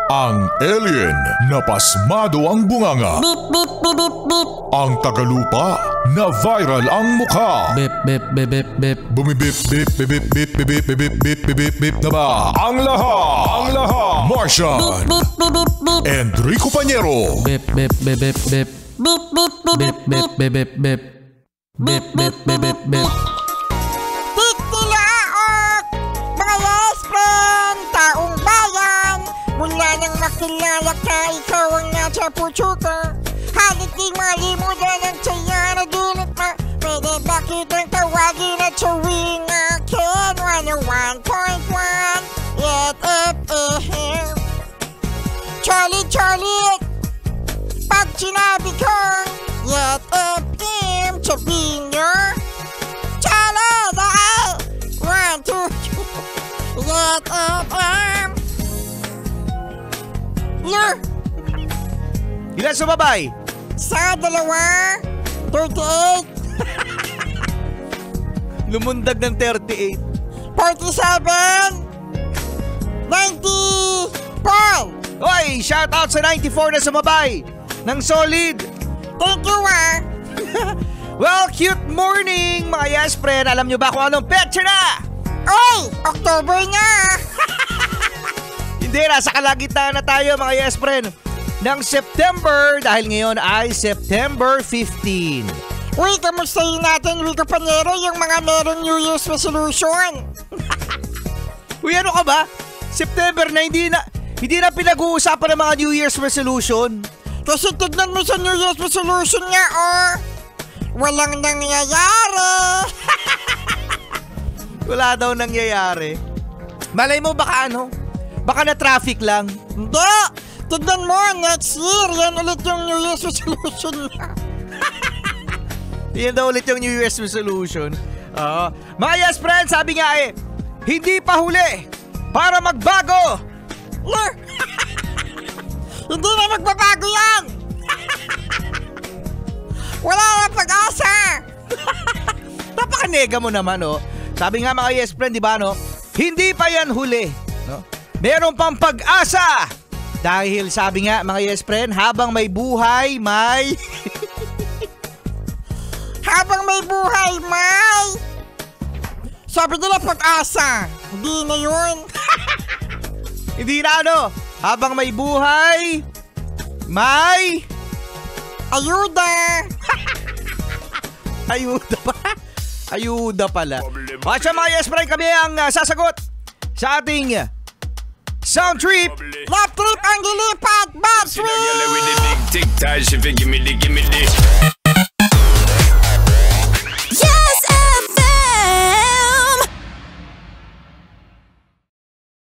Ang alien na pasmado ang bunganga. Beep, beep, beep, beep, beep. Ang tagalupa na viral ang mukha. Bip, bip, bip, bip, bip. Bumibip, bip, bip, bip, bip, bip, bip, bip, bip, bip, bip, bip na ba? Ang lahat! Martian! Beep, beep, beep, beep. Enrico Pañero! Bip, bip, bip, bip, bip. Beep, beep, beep, Bip, beep, bip, bip, bip, bip. Bip, bip, bip, bip, bip. Titilaok! Mga yes friend! Taong bayan! Mula nang makilala ka, ikaw ang nasa puso ko. Halit di malimutan ang saya na dulot mo. Pwede ba kitang tawagin at sawing akin? 101.1 Yet FM. Charlie, Charlie! Pag sinabi kong Yet FM, sabihin nyo Charlie, dahil 1, 2, 3 Yet FM. No! Ilan sumabay? Sa dalawa, 38, Lumundag ng 38. 47, 94. Hoy, shoutout sa 94 na sumabay ng solid. Thank you, ah. Well, cute morning mga yes friend. Alam nyo ba kung anong petsa na? Oy, October na. Hindi, nasa kalagitnaan na tayo mga yes friend ng September dahil ngayon ay September 15. Uy, kamustahin natin, Rico Pañero, yung mga merong New Year's resolution. Uy, ano ka ba? September na hindi na pinag-uusapan ng mga New Year's resolution. Kasi tignan mo sa New Year's resolution niya, oh. Walang nangyayari. Wala daw nangyayari. Malay mo baka ano? Baka na traffic lang. Hindi. Tignan mo, next year, yan ulit yung New Year's resolution niya. Yan daw ulit yung New Year's resolution. Mga yes friends, sabi nga hindi pa huli para magbago. Hindi na magbabago yan. Wala na pag-asa. Napakanega mo naman, oh. Sabi nga mga yes friend, di ba, no? Hindi pa yan huli, no? Meron pang pag-asa. Dahil sabi nga mga yes friend, habang may buhay, may... Habang may buhay, may... Sabi nila pag-asa. Hindi na yun. Hindi na ano. Habang may buhay, may... Ayuda. Ayuda pa. Ayuda pala. At siya mga yes friend, kami ang sasagot sa ating sound trip. Love trip ang gilipat. Bad trip. With the big tic tac, she give me the